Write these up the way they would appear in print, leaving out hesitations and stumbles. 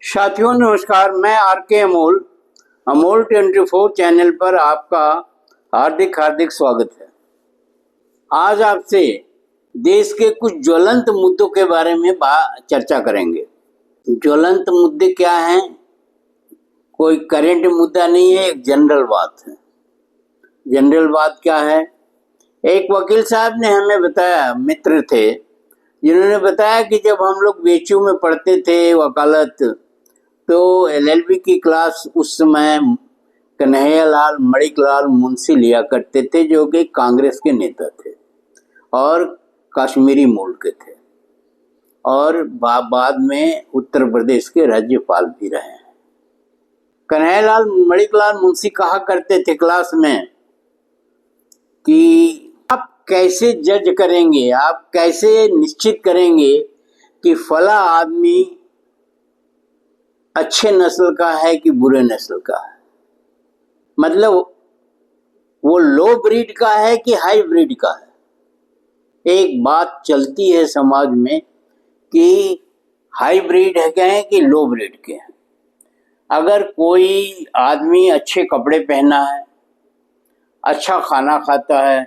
साथियों नमस्कार, मैं आर के अमोल अमोल 24 चैनल पर आपका हार्दिक हार्दिक स्वागत है। आज आपसे देश के कुछ ज्वलंत मुद्दों के बारे में चर्चा करेंगे। ज्वलंत मुद्दे क्या हैं? कोई करंट मुद्दा नहीं है, एक जनरल बात है। जनरल बात क्या है? एक वकील साहब ने हमें बताया, मित्र थे जिन्होंने बताया कि जब हम लोग बीएचयू में पढ़ते थे वकालत, तो एलएलबी की क्लास उस समय कन्हैयालाल मणिकलाल मुंशी लिया करते थे, जो कि कांग्रेस के नेता थे और कश्मीरी मूल के थे और बाद में उत्तर प्रदेश के राज्यपाल भी रहे हैं। कन्हैयालाल मणिकलाल मुंशी कहा करते थे क्लास में कि आप कैसे जज करेंगे, आप कैसे निश्चित करेंगे कि फला आदमी अच्छे नस्ल का है कि बुरे नस्ल का है, मतलब वो लो ब्रीड का है कि हाई ब्रीड का है। एक बात चलती है समाज में कि हाई ब्रीड है क्या है कि लो ब्रीड के हैं। अगर कोई आदमी अच्छे कपड़े पहना है, अच्छा खाना खाता है,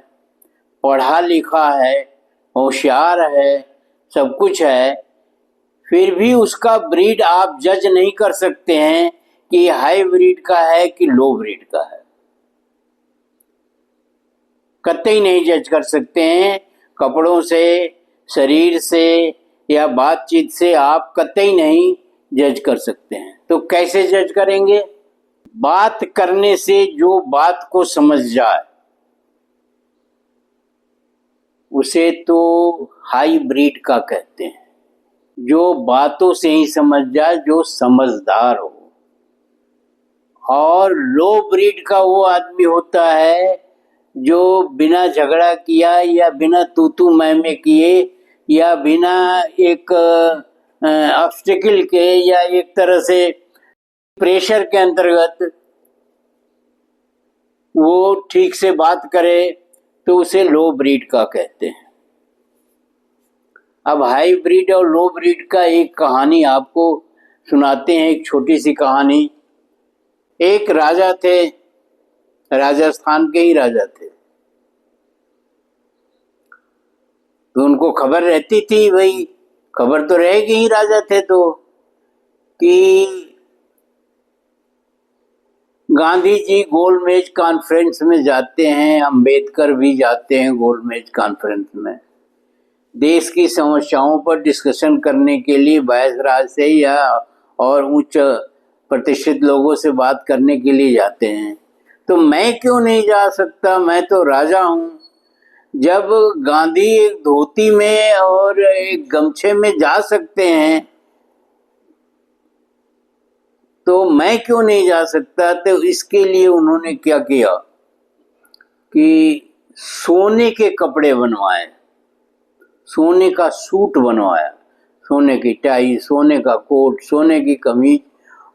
पढ़ा लिखा है, होशियार है, सब कुछ है, फिर भी उसका ब्रीड आप जज नहीं कर सकते हैं कि हाई ब्रीड का है कि लो ब्रीड का है। कतई नहीं जज कर सकते हैं। कपड़ों से, शरीर से या बातचीत से आप कतई नहीं जज कर सकते हैं। तो कैसे जज करेंगे? बात करने से जो बात को समझ जाए उसे तो हाई ब्रीड का कहते हैं। जो बातों से ही समझ जाए, जो समझदार हो। और लो ब्रीड का वो आदमी होता है जो बिना झगड़ा किया या बिना तू मैं किए या बिना एक ऑब्स्टेकल के या एक तरह से प्रेशर के अंतर्गत वो ठीक से बात करे, तो उसे लो ब्रीड का कहते हैं। अब हाई ब्रीड और लो ब्रीड का एक कहानी आपको सुनाते हैं, एक छोटी सी कहानी। एक राजा थे, राजस्थान के ही राजा थे। तो उनको खबर रहती थी, भाई खबर तो रहेगी ही, राजा थे तो, कि गांधी जी गोलमेज कॉन्फ्रेंस में जाते हैं, अंबेडकर भी जाते हैं गोलमेज कॉन्फ्रेंस में, देश की समस्याओं पर डिस्कशन करने के लिए वायसराय से या और उच्च प्रतिष्ठित लोगों से बात करने के लिए जाते हैं। तो मैं क्यों नहीं जा सकता? मैं तो राजा हूं। जब गांधी एक धोती में और एक गमछे में जा सकते हैं तो मैं क्यों नहीं जा सकता? तो इसके लिए उन्होंने क्या किया कि सोने के कपड़े बनवाए, सोने का सूट बनवाया, सोने की टाई, सोने का कोट, सोने की कमीज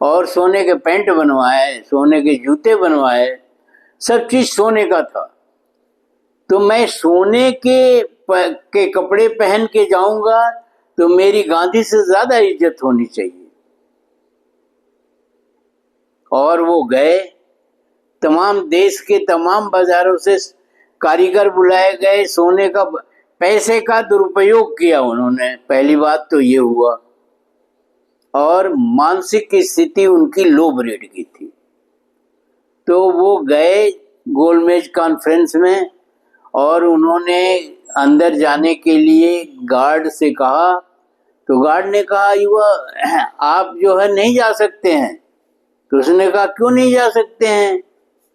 और सोने के पैंट बनवाए, सोने के जूते बनवाए, सब चीज सोने का था। तो मैं सोने के कपड़े पहन के जाऊंगा तो मेरी गांधी से ज्यादा इज्जत होनी चाहिए। और वो गए, तमाम देश के तमाम बाजारों से कारीगर बुलाए गए, सोने का पैसे का दुरुपयोग किया उन्होंने। पहली बात तो ये हुआ। और मानसिक स्थिति उनकी लो ब्रीड की थी। तो वो गए गोलमेज कॉन्फ्रेंस में और उन्होंने अंदर जाने के लिए गार्ड से कहा, तो गार्ड ने कहा युवा आप जो है नहीं जा सकते हैं। तो उसने कहा क्यों नहीं जा सकते हैं?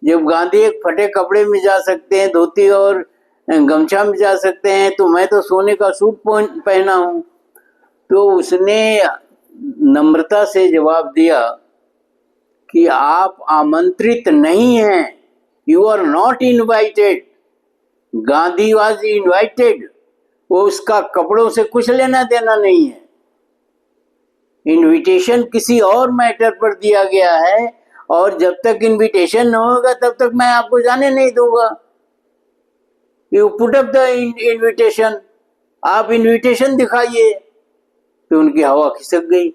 जब गांधी एक फटे कपड़े में जा सकते हैं, धोती और गमछा में जा सकते हैं, तो मैं तो सोने का सूट पहना हूं। तो उसने नम्रता से जवाब दिया कि आप आमंत्रित नहीं हैं, you are not invited. Gandhi was invited, वो उसका कपड़ों से कुछ लेना देना नहीं है। इनविटेशन किसी और मैटर पर दिया गया है और जब तक इनविटेशन न होगा तब तक मैं आपको जाने नहीं दूंगा। You put up the invitation, आप इनविटेशन दिखाइए। तो उनकी हवा खिसक गई।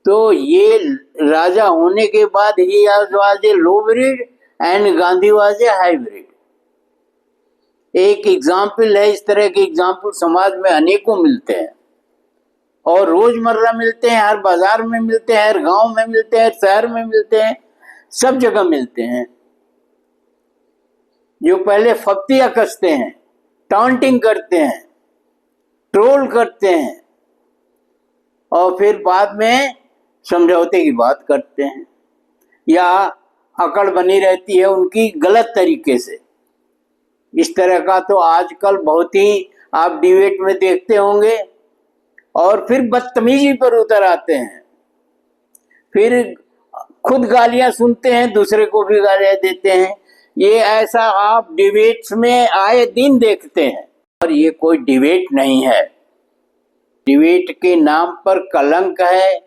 तो ये राजा होने के बाद he was a low breed and Gandhi was a hybrid. एक एग्जाम्पल है, इस तरह के एग्जाम्पल समाज में अनेकों मिलते हैं और रोजमर्रा मिलते हैं, हर बाजार में मिलते हैं, हर गांव में मिलते हैं, हर शहर में मिलते हैं, सब जगह मिलते हैं। जो पहले फप्तियां कसते हैं, टॉन्टिंग करते हैं, ट्रोल करते हैं और फिर बाद में समझौते की बात करते हैं या अकड़ बनी रहती है उनकी गलत तरीके से। इस तरह का तो आजकल बहुत ही आप डिबेट में देखते होंगे। और फिर बदतमीजी पर उतर आते हैं, फिर खुद गालियां सुनते हैं, दूसरे को भी गालियां देते हैं। ये ऐसा आप डिबेट्स में आए दिन देखते हैं। और ये कोई डिबेट नहीं है, डिबेट के नाम पर कलंक है,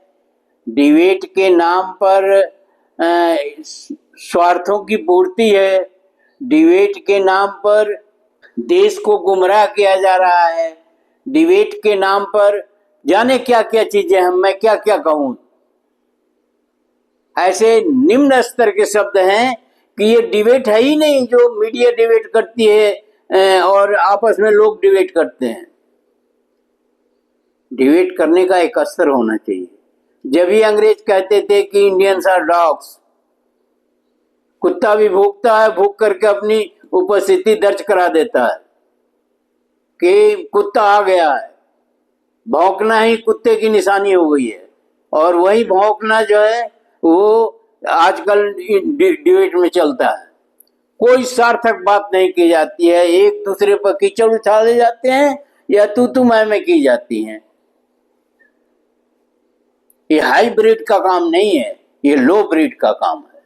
डिबेट के नाम पर स्वार्थों की पूर्ति है, डिबेट के नाम पर देश को गुमराह किया जा रहा है, डिबेट के नाम पर जाने क्या क्या चीजें हैं, मैं क्या क्या कहूं। ऐसे निम्न स्तर के शब्द हैं कि ये डिबेट है ही नहीं, जो मीडिया डिबेट करती है और आपस में लोग डिबेट करते हैं। डिबेट करने का एक स्तर होना चाहिए। जब ही अंग्रेज कहते थे कि इंडियंस आर डॉग्स, कुत्ता भी भूखता है, भूख करके अपनी उपस्थिति दर्ज करा देता है कि कुत्ता आ गया है। भौंकना ही कुत्ते की निशानी हो गई है और वही भौंकना जो है वो आजकल डिबेट में चलता है। कोई सार्थक बात नहीं की जाती है, एक दूसरे पर कीचड़ उछाले जाते हैं या तू मैं की जाती हैं। ये हाई ब्रीड का काम नहीं है, ये लो ब्रीड का काम है।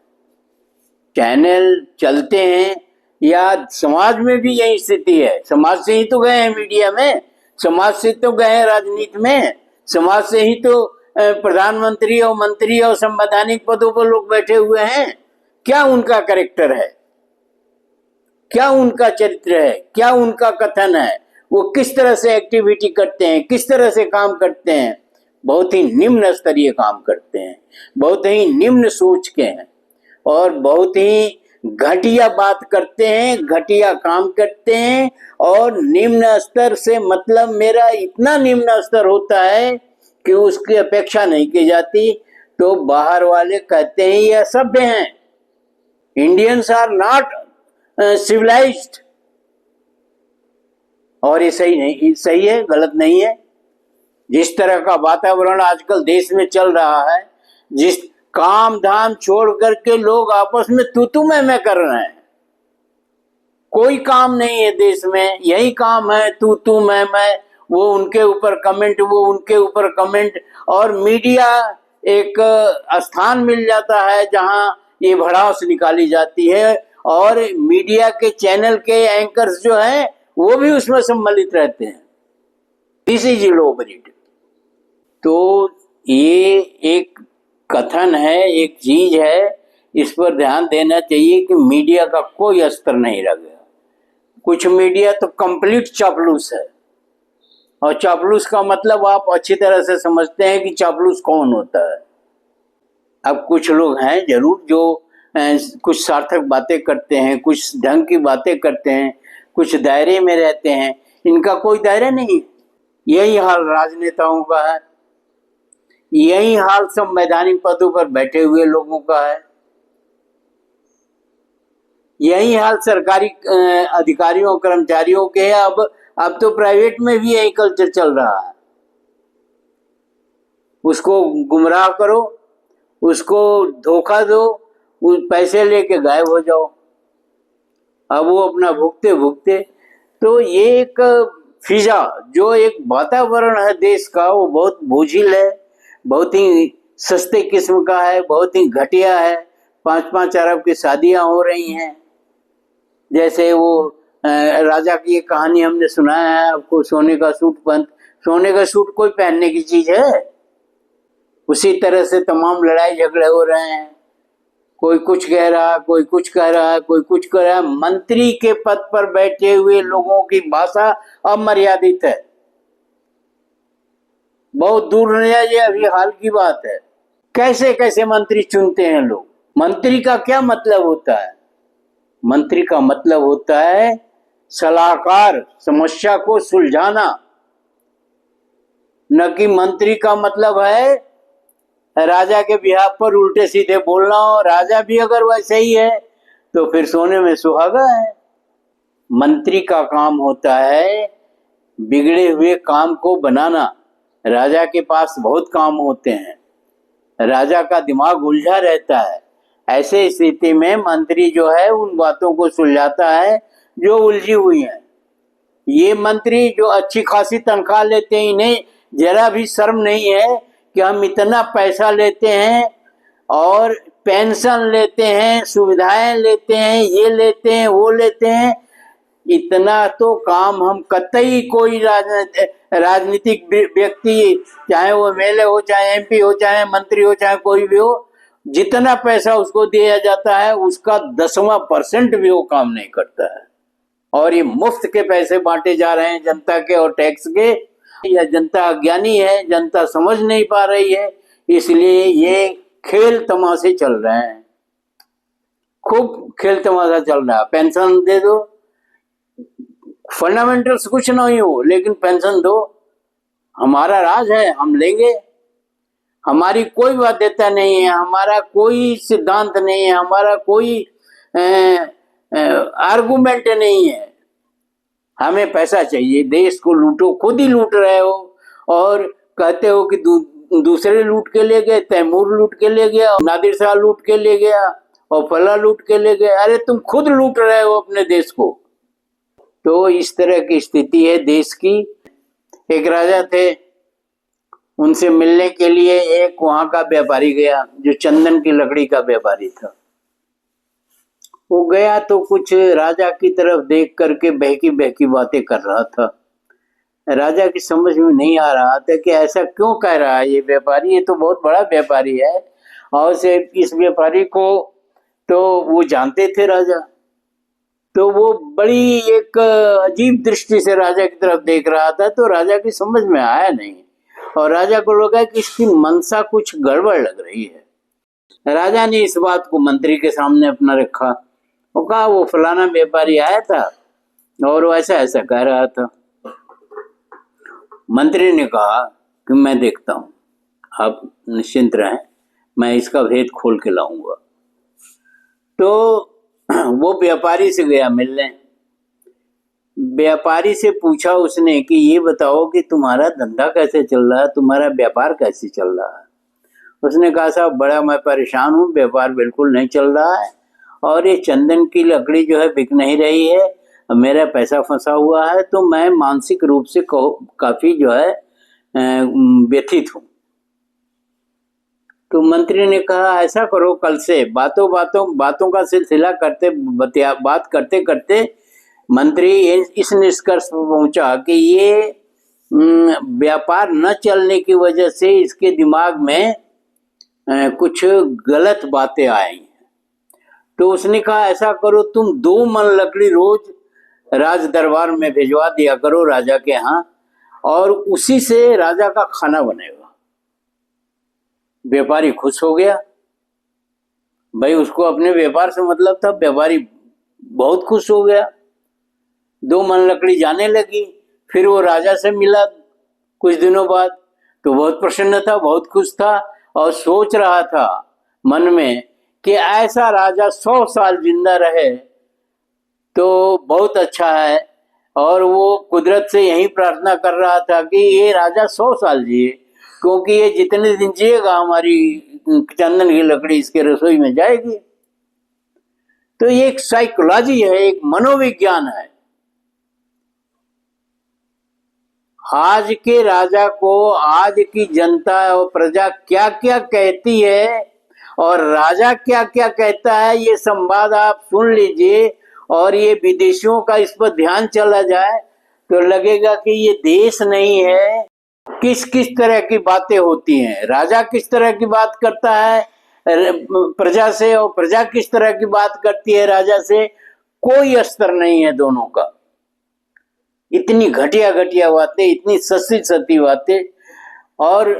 चैनल चलते हैं या समाज में भी यही स्थिति है। समाज से ही तो गए हैं मीडिया में, समाज से तो गए हैं राजनीति में, समाज से ही तो प्रधानमंत्री और मंत्री और संवैधानिक पदों पर लोग बैठे हुए हैं। क्या उनका कैरेक्टर है, क्या उनका चरित्र है, क्या उनका कथन है, वो किस तरह से एक्टिविटी करते हैं, किस तरह से काम करते हैं। बहुत ही निम्न स्तरीय काम करते हैं, बहुत ही निम्न सोच के हैं और बहुत ही घटिया बात करते हैं, घटिया काम करते हैं। और निम्न स्तर से मतलब मेरा इतना निम्न स्तर होता है कि उसकी अपेक्षा नहीं की जाती। तो बाहर वाले कहते हैं ये असभ्य हैं, इंडियंस आर नॉट सिविलाइज्ड। और ये सही नहीं, सही है, गलत नहीं है। जिस तरह का वातावरण आजकल देश में चल रहा है, जिस काम धाम छोड़ करके लोग आपस में तू मैं कर रहे हैं, कोई काम नहीं है देश में, यही काम है तू मैं, वो उनके ऊपर कमेंट, वो उनके ऊपर कमेंट। और मीडिया एक स्थान मिल जाता है जहां ये भड़ास निकाली जाती है और मीडिया के चैनल के एंकर्स जो हैं वो भी उसमें सम्मिलित रहते हैं। This is low breed. तो ये एक कथन है, एक चीज है, इस पर ध्यान देना चाहिए कि मीडिया का कोई स्तर नहीं रह गया। कुछ मीडिया तो कंप्लीट चापलूस है और चापलूस का मतलब आप अच्छी तरह से समझते हैं कि चापलूस कौन होता है। अब कुछ लोग हैं जरूर जो कुछ सार्थक बातें करते हैं, कुछ ढंग की बातें करते हैं, कुछ दायरे में रहते हैं, इनका कोई दायरा नहीं। यही हाल राजनेताओं का है, यही हाल संवैधानिक पदों पर बैठे हुए लोगों का है, यही हाल सरकारी अधिकारियों कर्मचारियों के है। अब तो प्राइवेट में भी यही कल्चर चल रहा है। उसको गुमराह करो, उसको धोखा दो, पैसे लेके गायब हो जाओ, अब वो अपना भुगते भुगते। तो ये एक फिजा जो एक वातावरण है देश का, वो बहुत बोझिल है, बहुत ही सस्ते किस्म का है, बहुत ही घटिया है। 5-5 अरब की शादियां हो रही हैं। जैसे वो राजा की एक कहानी हमने सुनाया है आपको, सोने का सूट सोने का सूट कोई पहनने की चीज है? उसी तरह से तमाम लड़ाई झगड़े हो रहे हैं। कोई कुछ कह रहा है, कोई कुछ कह रहा है, कोई कुछ कह रहा है। मंत्री के पद पर बैठे हुए लोगों की भाषा अमर्यादित है। बहुत दूर नहीं है, ये अभी हाल की बात है। कैसे कैसे मंत्री चुनते हैं लोग। मंत्री का क्या मतलब होता है? मंत्री का मतलब होता है सलाहकार, समस्या को सुलझाना। न कि मंत्री का मतलब है राजा के बिहाफ पर उल्टे सीधे बोलना हो। राजा भी अगर वैसे ही है तो फिर सोने में सुहागा है। मंत्री का काम होता है बिगड़े हुए काम को बनाना। राजा के पास बहुत काम होते हैं, राजा का दिमाग उलझा रहता है। ऐसे स्थिति में मंत्री जो है उन बातों को सुलझाता है जो उलझी हुई हैं। ये मंत्री जो अच्छी खासी तनख्वाह लेते हैं, इन्हें जरा भी शर्म नहीं है कि हम इतना पैसा लेते हैं और पेंशन लेते हैं, सुविधाएं लेते हैं, ये लेते हैं, वो लेते हैं। इतना तो काम हम कतई कोई राजनीतिक व्यक्ति, चाहे वो एमएलए हो, चाहे एमपी हो, चाहे मंत्री हो, चाहे कोई भी हो, जितना पैसा उसको दिया जाता है उसका 10वां% भी वो काम नहीं करता है। और ये मुफ्त के पैसे बांटे जा रहे हैं जनता के और टैक्स के। या जनता अज्ञानी है, जनता समझ नहीं पा रही है, इसलिए ये खेल तमाशे चल रहे हैं। खूब खेल तमाशा चल रहा है। पेंशन दे दो, फंडामेंटल्स कुछ नहीं हो लेकिन पेंशन दो, हमारा राज है, हम लेंगे। हमारी कोई बाध्यता नहीं है, हमारा कोई सिद्धांत नहीं है, हमारा कोई आर्गुमेंट नहीं है। हमें पैसा चाहिए, देश को लूटो, खुद ही लूट रहे हो और कहते हो कि दूसरे लूट के ले गए, तैमूर लूट के ले गया, नादिर शाह लूट के ले गया और फला लूट के ले गया। अरे तुम खुद लूट रहे हो अपने देश को। तो इस तरह की स्थिति है देश की। एक राजा थे, उनसे मिलने के लिए एक वहां का व्यापारी गया जो चंदन की लकड़ी का व्यापारी था। वो गया तो कुछ राजा की तरफ देख करके बहकी बहकी बातें कर रहा था। राजा की समझ में नहीं आ रहा था कि ऐसा क्यों कह रहा है ये व्यापारी, ये तो बहुत बड़ा व्यापारी है। और से इस व्यापारी को तो वो जानते थे राजा, तो वो बड़ी एक अजीब दृष्टि से राजा की तरफ देख रहा था। तो राजा की समझ में आया नहीं और राजा को लगा कि इसकी मनसा कुछ गड़बड़ लग रही है। राजा ने इस बात को मंत्री के सामने अपना रखा। वो कहा वो फलाना व्यापारी आया था और वो ऐसा ऐसा कह रहा था। मंत्री ने कहा कि मैं देखता हूँ, आप निश्चिंत रहें, मैं इसका भेद खोल के लाऊंगा। तो वो व्यापारी से गया मिलने। व्यापारी से पूछा उसने कि ये बताओ कि तुम्हारा धंधा कैसे चल रहा है, तुम्हारा व्यापार कैसे चल रहा है। उसने कहा साहब बड़ा मैं परेशान हूँ, व्यापार बिल्कुल नहीं चल रहा है और ये चंदन की लकड़ी जो है बिक नहीं रही है, मेरा पैसा फंसा हुआ है, तो मैं मानसिक रूप से काफी जो है व्यथित हूँ। तो मंत्री ने कहा ऐसा करो, कल से बातों का सिलसिला बात करते करते मंत्री इस निष्कर्ष पर पहुंचा कि ये व्यापार न चलने की वजह से इसके दिमाग में कुछ गलत बातें आई। तो उसने कहा ऐसा करो, तुम 2 मन लकड़ी रोज राज दरबार में भिजवा दिया करो राजा के यहाँ, और उसी से राजा का खाना बनेगा। व्यापारी खुश हो गया, भाई उसको अपने व्यापार से मतलब था। व्यापारी बहुत खुश हो गया, 2 मन लकड़ी जाने लगी। फिर वो राजा से मिला कुछ दिनों बाद, तो बहुत प्रसन्न था, बहुत खुश था और सोच रहा था मन में कि ऐसा राजा 100 साल जिंदा रहे तो बहुत अच्छा है। और वो कुदरत से यही प्रार्थना कर रहा था कि ये राजा 100 साल जिए, क्योंकि ये जितने दिन जिएगा हमारी चंदन की लकड़ी इसके रसोई में जाएगी। तो ये एक साइकोलॉजी है, एक मनोविज्ञान है। आज के राजा को आज की जनता और प्रजा क्या क्या कहती है और राजा क्या क्या कहता है, ये संवाद आप सुन लीजिए और ये विदेशियों का इस पर ध्यान चला जाए तो लगेगा कि ये देश नहीं है। किस किस तरह की बातें होती हैं, राजा किस तरह की बात करता है प्रजा से और प्रजा किस तरह की बात करती है राजा से, कोई अस्तर नहीं है दोनों का। इतनी घटिया घटिया बातें, इतनी सस्ती सस्ती बातें। और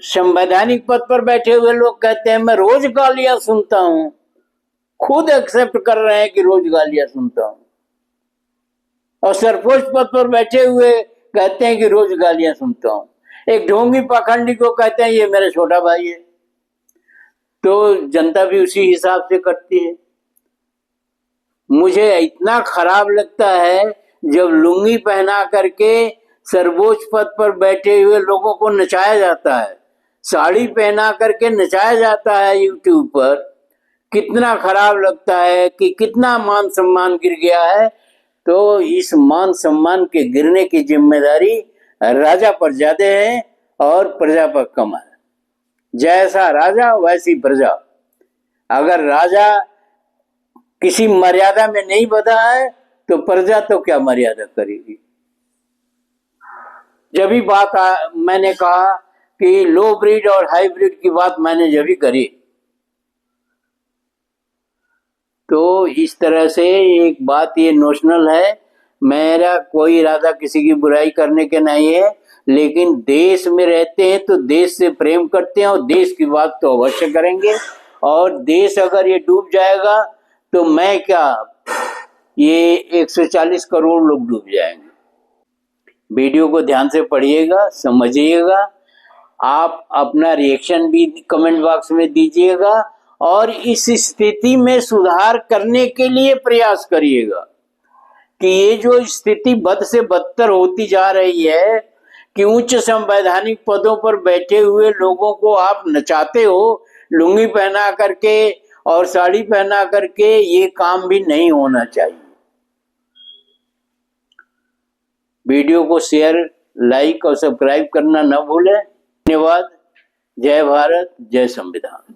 संवैधानिक पद पर बैठे हुए लोग कहते हैं मैं रोज गालियां सुनता हूं, खुद एक्सेप्ट कर रहे हैं कि रोज गालियां सुनता हूं। और सरपंच पद पर बैठे हुए कहते हैं कि रोज गालियां सुनता हूं। एक ढोंगी पाखंडी को कहते हैं ये मेरा छोटा भाई है, तो जनता भी उसी हिसाब से करती है। मुझे इतना खराब लगता है जब लुंगी पहना करके सर्वोच्च पद पर बैठे हुए लोगों को नचाया जाता है, साड़ी पहना करके नचाया जाता है यूट्यूब पर। कितना खराब लगता है कि कितना मान सम्मान गिर गया है। तो इस मान सम्मान के गिरने की जिम्मेदारी राजा पर ज्यादा है और प्रजा पर कम है। जैसा राजा वैसी प्रजा। अगर राजा किसी मर्यादा में नहीं बंधा है तो प्रजा तो क्या मर्यादा करेगी। जब भी मैंने कहा कि लो ब्रीड और हाई ब्रीड की बात मैंने जब भी करी, तो इस तरह से एक बात ये नोशनल है। मेरा कोई इरादा किसी की बुराई करने के नहीं है, लेकिन देश में रहते हैं तो देश से प्रेम करते हैं और देश की बात तो अवश्य करेंगे। और देश अगर ये डूब जाएगा तो मैं क्या, ये 140 करोड़ लोग डूब जाएंगे। वीडियो को ध्यान से पढ़िएगा, समझिएगा, आप अपना रिएक्शन भी कमेंट बॉक्स में दीजिएगा और इस स्थिति में सुधार करने के लिए प्रयास करिएगा कि ये जो स्थिति बद से बदतर होती जा रही है कि उच्च संवैधानिक पदों पर बैठे हुए लोगों को आप नचाते हो लुंगी पहना करके और साड़ी पहना करके, ये काम भी नहीं होना चाहिए। वीडियो को शेयर, लाइक और सब्सक्राइब करना न भूलें। धन्यवाद। जय भारत, जय संविधान।